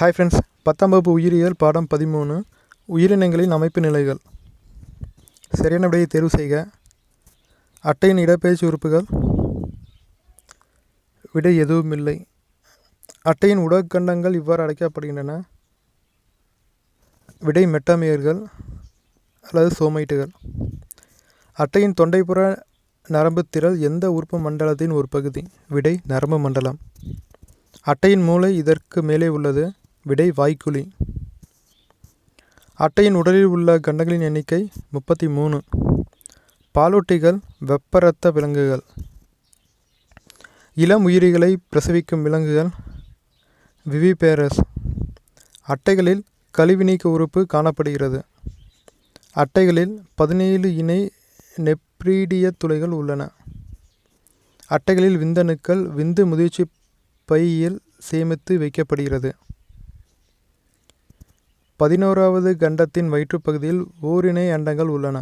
Hi friends, 10ஆம் வகுப்பு உயிரியல் பாடம் 13 உயிரினங்களின் அமைப்பு நிலைகள். சரியான விடையை தேர்வு செய்க. அட்டையின் இடப்பெயர்ச்சி உறுப்புகள். விடை எதுவுமில்லை. அட்டையின் உடற்கண்டங்கள் இவ்வாறு அழைக்கப்படுகின்றன. விடை மெட்டாமியர்கள் அல்லது சோமைட்டுகள். அட்டையின் தொண்டைப்புற நரம்பு திரள் எந்த உறுப்பு மண்டலத்தின் ஒரு பகுதி? விடை நரம்பு மண்டலம். அட்டையின் மூளை இதற்கு மேலே உள்ளது. விடை வாய்க்குழி. அட்டையின் உடலில் உள்ள கண்டங்களின் எண்ணிக்கை 33. பாலூட்டிகள் வெப்ப இரத்த விலங்குகள். இளம் உயிரிகளை பிரசவிக்கும் விலங்குகள் விவிபேரஸ். அட்டைகளில் கழிவு நீக்க உறுப்பு காணப்படுகிறது. அட்டைகளில் 17 இணை நெப்ரீடிய துளைகள் உள்ளன. அட்டைகளில் விந்தணுக்கள் விந்து முதிர்ச்சி பையில் சேமித்து வைக்கப்படுகிறது. 11வது கண்டத்தின் வயிற்றுப்பகுதியில் ஓரிணை அண்டங்கள் உள்ளன.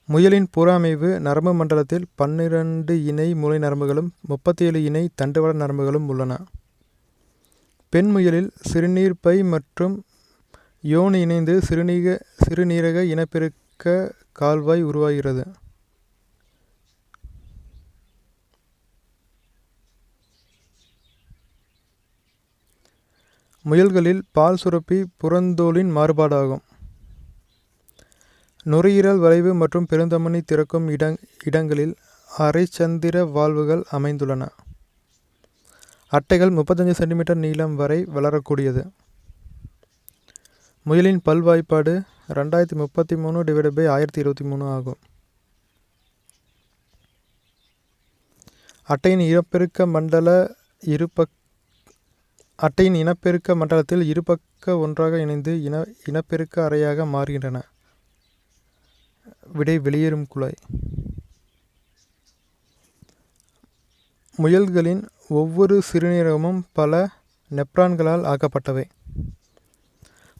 முயலின் புற அமைவு நரம்பு மண்டலத்தில் 12 இணை மூளை நரம்புகளும் 37 இணை தண்டுவட நரம்புகளும் உள்ளன. பெண் முயலில் சிறுநீர் பை மற்றும் யோனி இணைந்து சிறுநீரக இனப்பெருக்க கால்வாய் உருவாகிறது. முயல்களில் பால் சுரப்பி புறந்தோலின் மாறுபாடாகும். நுரையீரல் வளைவு மற்றும் பெருந்தமனி திறக்கும் இடங்களில் அரைச்சந்திர வால்வுகள் அமைந்துள்ளன. அட்டைகள் 35 சென்டிமீட்டர் நீளம் வரை வளரக்கூடியது. முயலின் பல்வாய்ப்பாடு 2033/1023 ஆகும். அட்டையின் இனப்பெருக்க மண்டலத்தில் இருபக்க ஒன்றாக இணைந்து இனப்பெருக்க அறையாக மாறுகின்றன. விடை வெளியேறும் குழாய். முயல்களின் ஒவ்வொரு சிறுநீரகமும் பல நெப்ரான்களால் ஆக்கப்பட்டவை.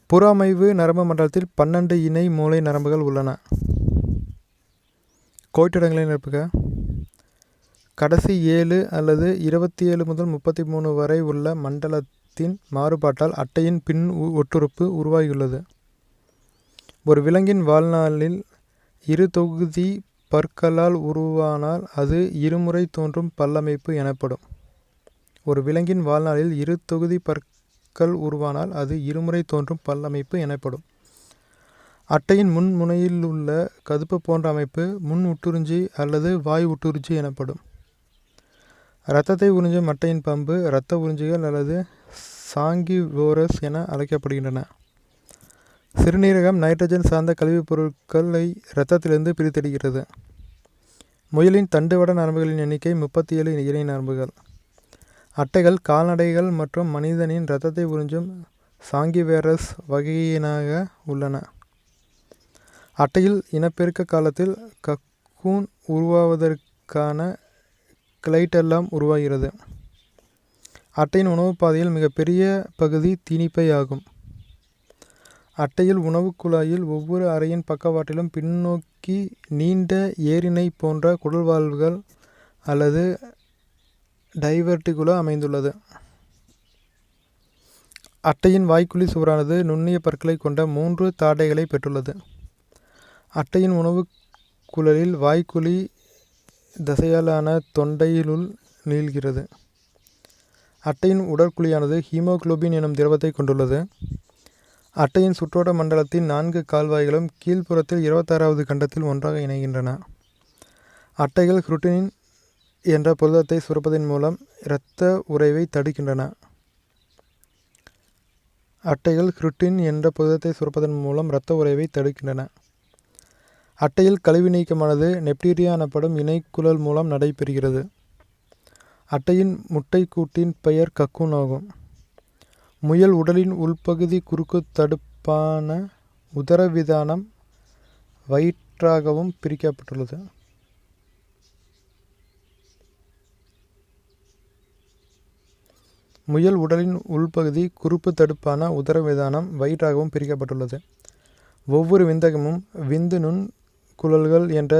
புற அமைவு நரம்பு மண்டலத்தில் 12 இணை மூளை நரம்புகள் உள்ளன. கோட்டிடங்களை நிரப்புக. கடைசி 7 அல்லது 27 முதல் 33 வரை உள்ள மண்டலத்தின் மாறுபாட்டால் அட்டையின் பின் ஒட்டுறுப்பு உருவாகியுள்ளது. ஒரு விலங்கின் வாழ்நாளில் 2 தொகுதி பற்களால் உருவானால் அது இருமுறை தோன்றும் பல்லமைப்பு எனப்படும். ஒரு விலங்கின் வாழ்நாளில் 2 தொகுதி பற்கள் உருவானால் அது இருமுறை தோன்றும் பல்லமைப்பு எனப்படும். அட்டையின் முன் முனையில் உள்ள கதுப்பு போன்ற அமைப்பு முன் உட்டுறிஞ்சி அல்லது வாய் உட்டுறிஞ்சி எனப்படும். இரத்தத்தை உறிஞ்சும் அட்டையின் பம்பு இரத்த உறிஞ்சிகள் அல்லது சாங்கிவோரஸ் என அழைக்கப்படுகின்றன. சிறுநீரகம் நைட்ரஜன் சார்ந்த கழிவுப் பொருட்களை இரத்தத்திலிருந்து பிரித்தெடுக்கிறது. முயலின் தண்டுவட நரம்புகளின் எண்ணிக்கை 37 இணை நரம்புகள். அட்டைகள் கால்நடைகள் மற்றும் மனிதனின் இரத்தத்தை உறிஞ்சும் சாங்கிவேரஸ் வகையினாக உள்ளன. அட்டையில் இனப்பெருக்க காலத்தில் கக்கூன் உருவாவதற்கான கிளைட்டெல்லாம் உருவாகிறது. அட்டையின் உணவு பாதையில் மிகப்பெரிய பகுதி தீனிப்பை ஆகும். அட்டையில் உணவு குழாயில் ஒவ்வொரு அறையின் பக்கவாட்டிலும் பின்னோக்கி நீண்ட ஏரினை போன்ற குடல்வால்வுகள் அல்லது டைவர்டிகுலா அமைந்துள்ளது. அட்டையின் வாய்க்குழி சுவரானது நுண்ணிய பற்களை கொண்ட 3 தாடைகளை பெற்றுள்ளது. அட்டையின் உணவு குழலில் வாய்க்குழி தசையாலான தொண்டையிலுள் நீள்கிறது. அட்டையின் உடற்குழியானது ஹீமோகுளோபின் எனும் திரவத்தை கொண்டுள்ளது. அட்டையின் சுற்றோட்ட மண்டலத்தின் 4 கால்வாய்களும் கீழ்ப்புறத்தில் 26வது கண்டத்தில் ஒன்றாக இணைகின்றன. அட்டைகள் குருட்டின் என்ற புரதத்தை சுரப்பதன் மூலம் இரத்த உறைவை தடுக்கின்றன. அட்டையில் கழிவு நீக்கமானது நெப்டீரியா எனப்படும் இணைக்குழல் மூலம் நடைபெறுகிறது. அட்டையின் முட்டைக்கூட்டின் பெயர் கக்கூன் ஆகும். முயல் உடலின் உள்பகுதி குறுக்கு தடுப்பான உதரவிதானம் வயிற்றாகவும் பிரிக்கப்பட்டுள்ளது. முயல் உடலின் உள்பகுதி குறுப்பு தடுப்பான உதரவிதானம் வயிற்றாகவும் பிரிக்கப்பட்டுள்ளது. ஒவ்வொரு விந்தகமும் விந்து நுண் குழல்கள் என்ற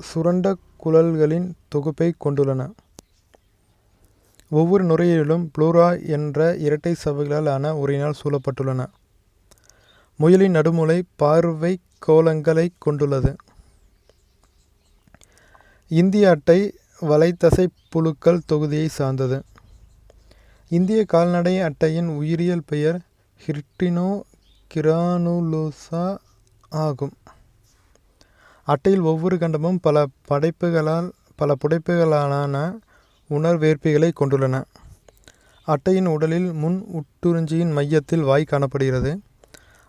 சுரண்ட குழல்களின் தொகுப்பை கொண்டுள்ளன. ஒவ்வொரு நுரையீரலும் ப்ளூரா என்ற இரட்டை சவ்வுகளால் ஆன உறையினால் சூழப்பட்டுள்ளன. முயலின் நடுமூளை பார்வை கோளங்களைக் கொண்டுள்ளது. இந்திய அட்டை வலைத்தசை புழுக்கள் தொகுதியை சார்ந்தது. இந்திய கால்நடை அட்டையின் உயிரியல் பெயர் ஹிர்டினோ கிரானுலோசா ஆகும். அட்டையில் ஒவ்வொரு கண்டமும் பல புடைப்புகளான உணர்வேற்பிகளை கொண்டுள்ளன. அட்டையின் உடலில் முன் உட்டுறிஞ்சியின் மையத்தில் வாய் காணப்படுகிறது.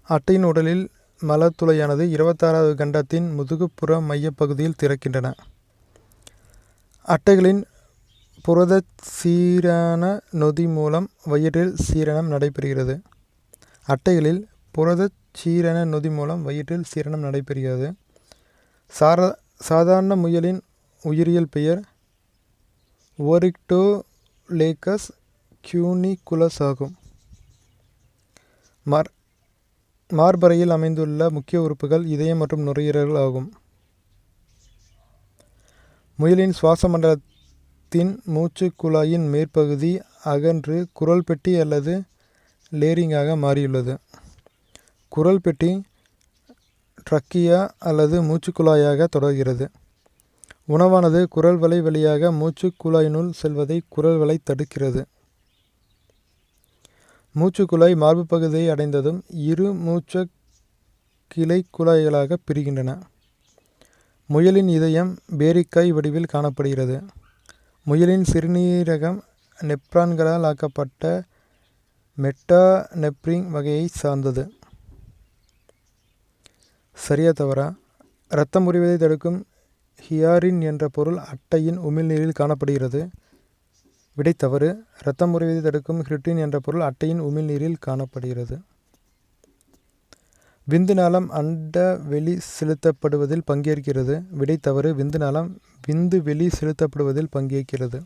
அட்டையின் உடலில் மலத்துளையானது 26வது கண்டத்தின் முதுகுப்புற மையப்பகுதியில் திறக்கின்றன. அட்டைகளின் புரதச் சீரண நொதி மூலம் வயிற்றில் சீரணம் நடைபெறுகிறது. அட்டைகளில் புரதச் சீரண நொதி மூலம் வயிற்றில் சீரணம் நடைபெறுகிறது. சாதாரண முயலின் உயிரியல் பெயர் ஓரிக்டோலேகஸ் கியூனிகுலஸ் ஆகும். மார்பறையில் அமைந்துள்ள முக்கிய உறுப்புகள் இதயம் மற்றும் நுரையீரல்கள் ஆகும். முயலின் சுவாச மண்டலத்தின் மூச்சு குழாயின் மேற்பகுதி அகன்று குரல் பெட்டி அல்லது லேரிங்காக மாறியுள்ளது. குரல் பெட்டி ட்ரக்கியா அல்லது மூச்சுக்குழாயாக தொடர்கிறது. உணவானது குரல் வலை வழியாக மூச்சு குழாயினுள் செல்வதை குரல் வலை தடுக்கிறது. மூச்சுக்குழாய் மார்பு பகுதியை அடைந்ததும் இரு மூச்ச கிளை குழாய்களாக பிரிகின்றன. முயலின் இதயம் பேரிக்காய் வடிவில் காணப்படுகிறது. முயலின் சிறுநீரகம் நெப்ரான்களால் ஆக்கப்பட்ட மெட்டாநெப்ரின் வகையை சார்ந்தது. சரியா தவறா? இரத்தம் உறைவதை தடுக்கும் ஹியாரின் என்ற பொருள் அட்டையின் உமிழ்நீரில் காணப்படுகிறது. விடை தவறு. இரத்தம் உறைவதை தடுக்கும் ஹிர்டின் என்ற பொருள் அட்டையின் உமிழ்நீரில் காணப்படுகிறது. விந்து நாளம் அண்ட வெளி செலுத்தப்படுவதில் பங்கேற்கிறது. விடை தவறு. விந்து நாளம் விந்து வெளி செலுத்தப்படுவதில் பங்கேற்கிறது.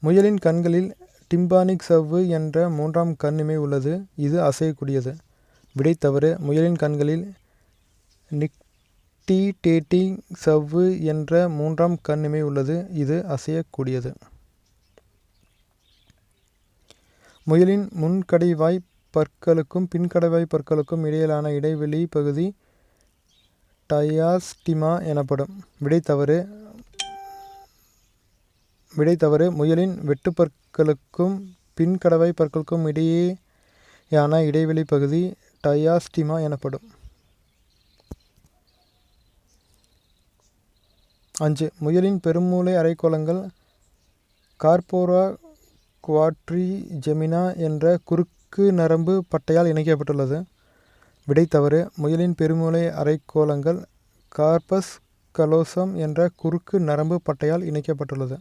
முயலின் கண்களில் டிம்பானிக் சவ்வு என்ற 3ஆம் கண்ணிமை உள்ளது. இது அசையக்கூடியது. விடை தவறு. முயலின் கண்களில் நிக்டிடேட்டிங் சவ்வு என்ற 3ஆம் கண்ணிமை உள்ளது. இது அசையக்கூடியது. முயலின் முன்கடைவாய் பற்களுக்கும் பின்கடைவாய் பற்களுக்கும் இடையிலான இடைவெளி பகுதி டயாஸ்டிமா எனப்படும். விடை தவறு. முயலின் வெட்டுப்பற்களுக்கும் பின்கடைவாய் பற்களுக்கும் இடையேயான இடைவெளி பகுதி டயாஸ்டிமா எனப்படும். 5. முயலின் பெருமூளை அரைக்கோளங்கள் கார்போரா குவாட்ரிஜெமினா என்ற குறுக்கு நரம்பு பட்டையால் இணைக்கப்பட்டுள்ளது. விடை தவறு. முயலின் பெருமூளை அரைக்கோளங்கள் கார்பஸ் கலோசம் என்ற குறுக்கு நரம்பு பட்டையால் இணைக்கப்பட்டுள்ளது.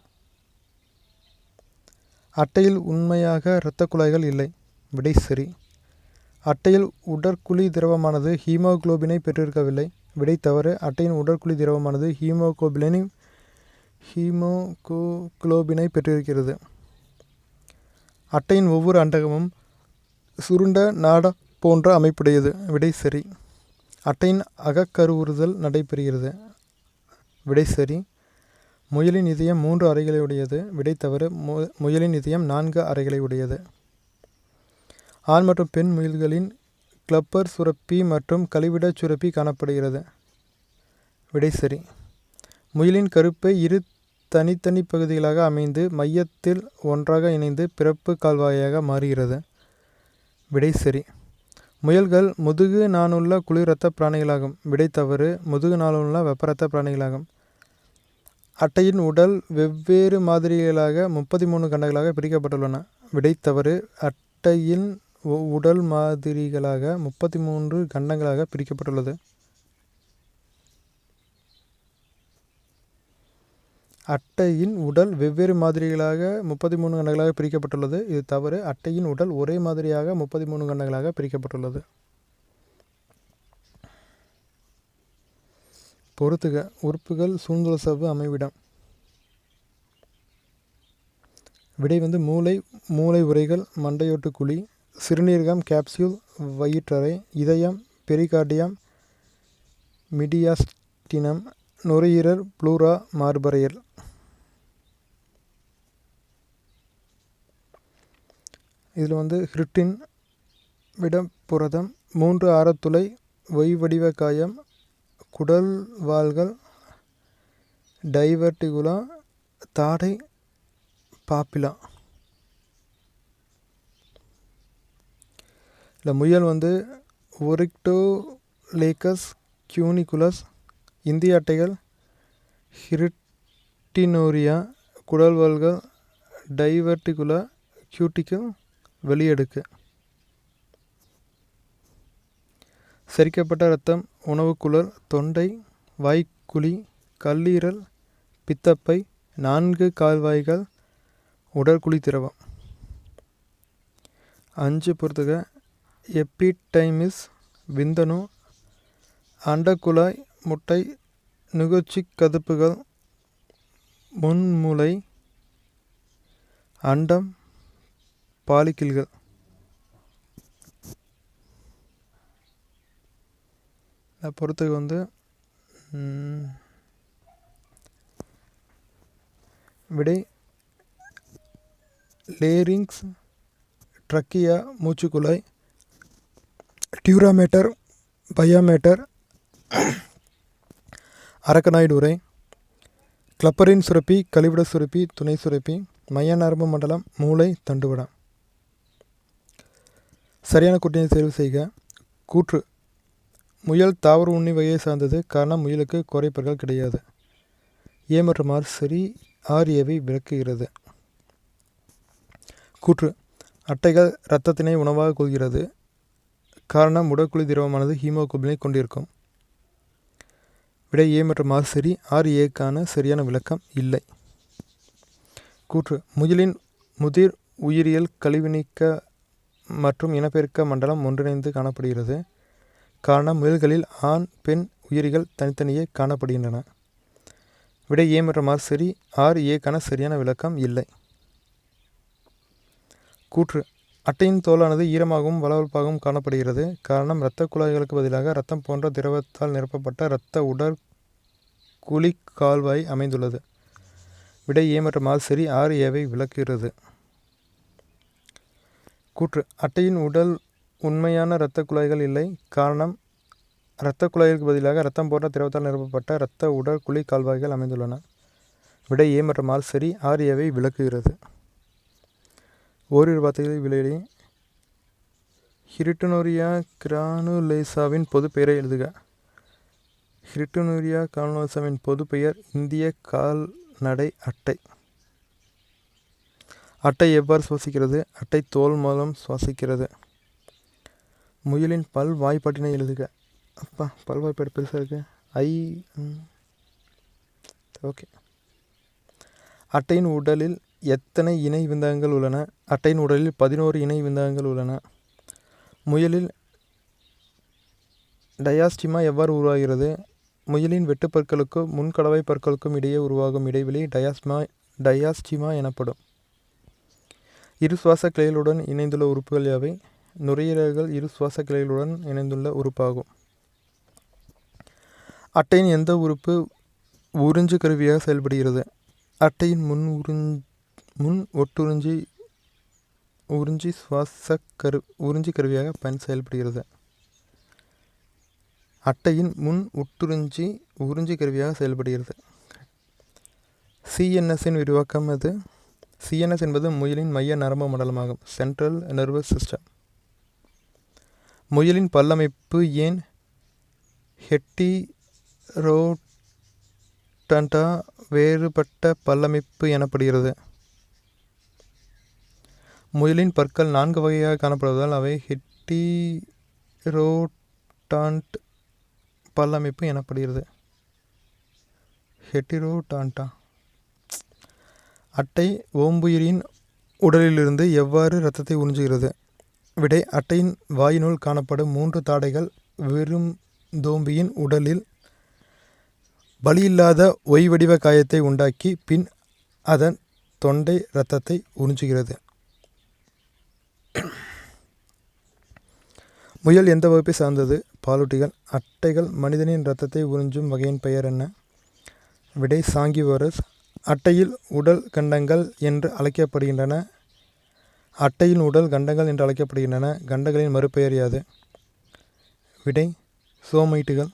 அட்டையில் உண்மையாக இரத்த குழாய்கள் இல்லை. விடை சரி. அட்டையில் உடற்குழி திரவமானது ஹீமோகுளோபினை பெற்றிருக்கவில்லை. விடை தவறு. அட்டையின் உடற்குழி திரவமானது ஹீமோகுளோபினை பெற்றிருக்கிறது. அட்டையின் ஒவ்வொரு அண்டகமும் சுருண்ட நாடா போன்ற அமைப்புடையது. விடை சரி. அட்டையின் அகக்கருவுறுதல் நடைபெறுகிறது. விடை சரி. முயலின் இதயம் 3 அறைகளை உடையது. விடை தவறு. முயலின் இதயம் 4 அறைகளை உடையது. ஆண் மற்றும் பெண் முயல்களின் கிளப்பர் சுரப்பி மற்றும் கழிவிடச் சுரப்பி காணப்படுகிறது. விடை சரி. முயலின் கருப்பை 2 தனித்தனி பகுதிகளாக அமைந்து மையத்தில் ஒன்றாக இணைந்து பிறப்பு கால்வாயாக மாறுகிறது. விடை சரி. முயல்கள் முதுகு நாணுள்ள குளிர் இரத்த பிராணிகளாகும். விடை தவறு. முதுகு நாணுள்ள வெப்பரத்த பிராணிகளாகும். அட்டையின் உடல் வெவ்வேறு மாதிரிகளாக 33 கண்டங்களாக பிரிக்கப்பட்டுள்ளன. விடை தவறு. அட்டையின் உடல் மாதிரிகளாக 33 கண்டங்களாக பிரிக்கப்பட்டுள்ளது. அட்டையின் உடல் வெவ்வேறு மாதிரிகளாக 33 கண்டங்களாக பிரிக்கப்பட்டுள்ளது. இது தவறு. அட்டையின் உடல் ஒரே மாதிரியாக 33 கண்டங்களாக பிரிக்கப்பட்டுள்ளது. பொறுத்துக. உறுப்புகள் சூழ்ந்துள்ள சவ்வு அமைவிடம். விடை மூளை உறைகள் மண்டையோட்டு குழி, சிறுநீரகம் கேப்சியூல் வயிற்றறை, இதயம் பெரிகார்டியம் மீடியாஸ்டினம், நுரையீரல் ப்ளூரா மார்பறையல். இதில் வந்து ஹிருட்டின் விட புரதம் 3 ஆரத்துளை ஒய் வடிவ காயம் குடல் வால்கள் டைவர்டிகுலா தாடை பாப்பிலா. இல்லை முயல் வந்து ஒரிக்டோலேக்கஸ் கியூனிகுலஸ். இந்திய அட்டைகள் ஹிருட்டினோரியா குடல்வால்கள் டைவர்டிகுலா கியூட்டிக்கல் வெளியடுக்கு. செரிக்கப்பட்ட இரத்தம் உணவுக்குழல் தொண்டை வாய்க்குழி கல்லீரல் பித்தப்பை 4 கால்வாய்கள் உடற்குழி திரவம். 5 பொறுத்துக. எபிடைமிஸ் விந்தணு அண்டக்குழாய் முட்டை நுகர்ச்சி கதுப்புகள் முன்முளை அண்டம் பாலிக்கில்கள். பொறுத்துக்கு வந்து விடை லேரிங்ஸ் ட்ரக்கியா மூச்சுக்குழாய் டியூராமேட்டர் பயாமேட்டர் அரக்கனாய்டு உரை கிளப்பரின் சுரப்பி கழிவிட சுரப்பி துணை சுரப்பி மைய நரம்பு மண்டலம் மூளை தண்டுவடம். சரியான கூட்டினை தேர்வு செய்க. கூற்று முயல் தாவர உண்ணி வகையை சார்ந்தது. காரணம் முயலுக்கு குறைப்பற்கள் கிடையாது. ஏ மற்றும் ஆர் சரி. ஆர் ஏவை விளக்குகிறது. கூற்று அட்டைகள் இரத்தத்தினை உணவாக கொள்கிறது. காரணம் உடற்குழி திரவமானது ஹீமோகுளோபினை கொண்டிருக்கும். விடை ஏ மற்றும் ஆர் சரி. ஆர் ஏக்கான சரியான விளக்கம் இல்லை. கூற்று முயலின் முதிர் உயிரியல் கழிவுநீக்க மற்றும் இனப்பெருக்க மண்டலம் ஒன்றிணைந்து காணப்படுகிறது. காரணம் முயல்களில் ஆண் பெண் உயிரிகள் தனித்தனியே காணப்படுகின்றன. விடை ஏ மற்றும் ஆர் சரி. ஆர் ஏக்கான சரியான விளக்கம் இல்லை. கூற்று அட்டையின் தோலானது ஈரமாகவும் வளவளப்பாகவும் காணப்படுகிறது. காரணம் இரத்த குழாய்களுக்கு பதிலாக இரத்தம் போன்ற திரவத்தால் நிரப்பப்பட்ட இரத்த உடற்குழி கால்வாய் அமைந்துள்ளது. விடை ஏ மற்றும் ஆர் சரி. ஆர் ஏவை விளக்குகிறது. கூற்று அட்டையின் உடல் உண்மையான இரத்த குழாய்கள் இல்லை. காரணம் இரத்த குழாய்களுக்கு பதிலாக இரத்தம் போன்ற திரவத்தால் நிரப்பப்பட்ட இரத்த உடற்குழி கால்வாய்கள் அமைந்துள்ளன. விடை ஏ மற்றும் ஆர் சரி. ஆர் ஏவை விளக்குகிறது. ஓரிரு வார்த்தைகளில் விளையாடி ஹிருட்டினோரியா கிரானுலேசாவின் பொது பெயரை எழுதுக. ஹிருட்டினோரியா கிரானுலேசாவின் பொது பெயர் இந்திய கால்நடை அட்டை. அட்டை எவ்வாறு சுவாசிக்கிறது? அட்டை தோல் மூலம் சுவாசிக்கிறது. முயலின் பல் வாய்ப்பாட்டினை எழுதுக. அப்பா பல்வாய்ப்பாடு பெருசாக இருக்கு. ஓகே. அட்டையின் உடலில் எத்தனை இணை விந்தகங்கள் உள்ளன? அட்டையின் உடலில் 11 இணை விந்தகங்கள் உள்ளன. முயலில் டயாஸ்டிமா எவ்வாறு உருவாகிறது? முயலின் வெட்டுப்பற்களுக்கும் முன்கடவாய் பற்களுக்கும் இடையே உருவாகும் இடைவெளி டயாஸ்டிமா எனப்படும். இரு சுவாச கிளைகளுடன் இணைந்துள்ள உறுப்புகள் யாவை? நுரையீரல்கள் இரு சுவாச கிளைகளுடன் இணைந்துள்ள உறுப்பாகும். அட்டையின் எந்த உறுப்பு உறிஞ்சு கருவியாக செயல்படுகிறது? அட்டையின் முன் உறிஞ்சி கருவியாக செயல்படுகிறது. அட்டையின் முன் உறிஞ்சி கருவியாக செயல்படுகிறது. சிஎன்எஸ்ஸின் விரிவாக்கம் அது. சிஎன்எஸ் என்பது முயலின் மைய நரம்பு மண்டலமாகும். Central nervous system. முயலின் பல்லமைப்பு ஏன் ஹெட்டிரோடன்டா வேறுபட்ட பல்லமைப்பு எனப்படுகிறது? முயலின் பற்கள் 4 வகையாக காணப்படுவதால் அவை ஹெட்டிரோடான்ட் பல்லமைப்பு எனப்படுகிறது. ஹெட்டிரோடான்டா. அட்டை ஓம்புயிரின் உடலிலிருந்து எவ்வாறு இரத்தத்தை உறிஞ்சுகிறது? விடை அட்டையின் வாயினுள் காணப்படும் 3 தாடைகள் விருந்தோம்பியின் உடலில் வலியில்லாத ஒய் வடிவ காயத்தை உண்டாக்கி பின் அதன் தொண்டை இரத்தத்தை உறிஞ்சுகிறது. முயல் எந்த வகுப்பை சார்ந்தது? பாலூட்டிகள். அட்டைகள் மனிதனின் இரத்தத்தை உறிஞ்சும் வகையின் பெயர் என்ன? விடை சாங்கிவோரஸ். அட்டையில் உடல் கண்டங்கள் என்று அழைக்கப்படுகின்றன. அட்டையின் உடல் கண்டங்கள் என்று அழைக்கப்படுகின்றன. கண்டங்களின் மறுபெயர் யாது? விடை சோமைட்டுகள்.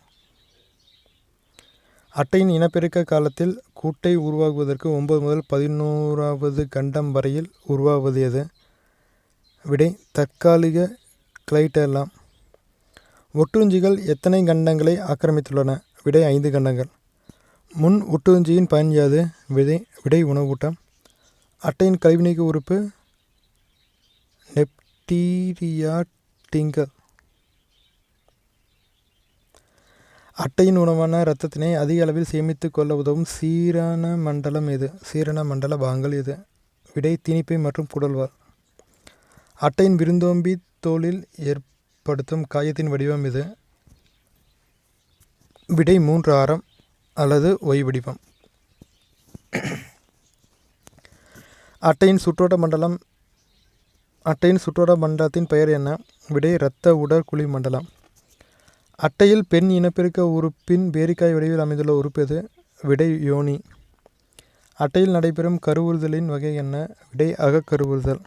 அட்டையின் இனப்பெருக்க காலத்தில் கூட்டை உருவாகுவதற்கு 9 முதல் 11வது கண்டம் வரையில் உருவாவது எது? விடை தற்காலிக கிளைட்டெல்லாம். ஒட்டுண்ணிகள் எத்தனை கண்டங்களை ஆக்கிரமித்துள்ளன? விடை 5 கண்டங்கள். முன் ஒட்டுண்ணியின் பயன் யாது? விடை உணவூட்டம். அட்டையின் கழிவுநீக்க உறுப்பு நெப்டீரியாட்டிங்கள். அட்டையின் உணவான இரத்தத்தினை அதிக அளவில் சேமித்து கொள்ள உதவும் சீரண மண்டலம் எது? சீரண மண்டல பாகங்கள் எது? விடை தீனிப்பை மற்றும் குடல்வால். அட்டையின் விருந்தோம்பி தோலில் ஏற்படுத்தும் காயத்தின் வடிவம் எது? விடை 3 ஆரம் அல்லது ஒய் வடிவம். அட்டையின் சுற்றோட்ட மண்டலத்தின் பெயர் என்ன? விடை இரத்த உடற்குழி மண்டலம். அட்டையில் பெண் இனப்பெருக்க உறுப்பின் பேரிக்காய் வடிவில் அமைந்துள்ள உறுப்பு எது? விடை யோனி. அட்டையில் நடைபெறும் கருவுறுதலின் வகை என்ன? விடை அகக்கருவுறுதல்.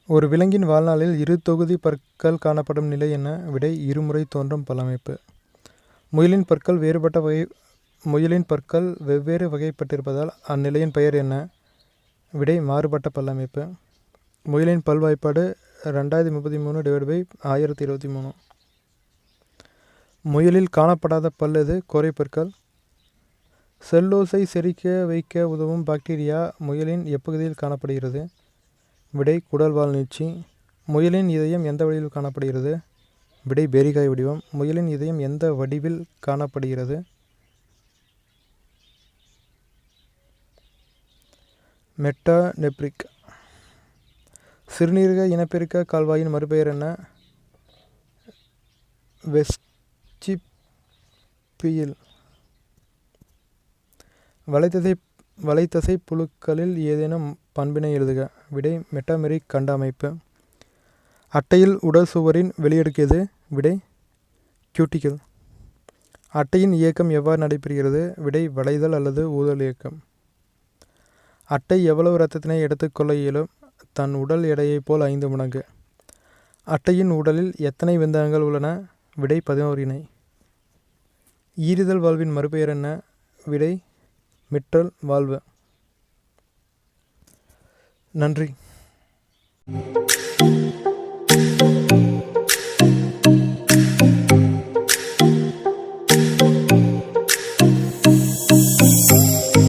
ஒரு விலங்கின் வாழ்நாளில் 2 தொகுதி பற்கள் காணப்படும் நிலை என்ன? விடை இருமுறை தோன்றும் பல்லமைப்பு. முயலின் பற்கள் வெவ்வேறு வகைப்பட்டிருப்பதால் அந்நிலையின் பெயர் என்ன? விடை மாறுபட்ட பல்லமைப்பு. முயலின் பல்வாய்ப்பாடு 2033/1023. முயலில் காணப்படாத பல் எது? கோரைப்பற்கள். செல்லோஸை செரிக்க வைக்க உதவும் பாக்டீரியா முயலின் எப்பகுதியில் காணப்படுகிறது? விடை குடல்வால் நீட்சி. முயலின் இதயம் எந்த வடிவில் காணப்படுகிறது? விடை பேரிக்காய் வடிவம். முயலின் இதயம் எந்த வடிவில் காணப்படுகிறது? மெட்டாநெப்ரிக். சிறுநீரக இனப்பெருக்க கால்வாயின் மறுபெயர் என்ன? வெஸ்டிபியில். வலைத்தசை புழுக்களில் ஏதேனும் பண்பினை எழுதுக. விடை மெட்டாமெரிக் கண்ட அமைப்பு. அட்டையில் உடல் சுவரின் வெளியடுக்கு எது? விடை கியூட்டிகள். அட்டையின் இயக்கம் எவ்வாறு நடைபெறுகிறது? விடை வளைதல் அல்லது ஊதல் இயக்கம். அட்டை எவ்வளவு இரத்தத்தினை எடுத்துக்கொள்ள இயலும்? தன் உடல் எடையைப் போல் 5 மடங்கு. அட்டையின் உடலில் எத்தனை விந்தகங்கள் உள்ளன? விடை 11 இணை. ஈறுதல் வால்வின் மறுபெயர் என்ன? விடை மிட்ரல் வால்வு. நன்றி.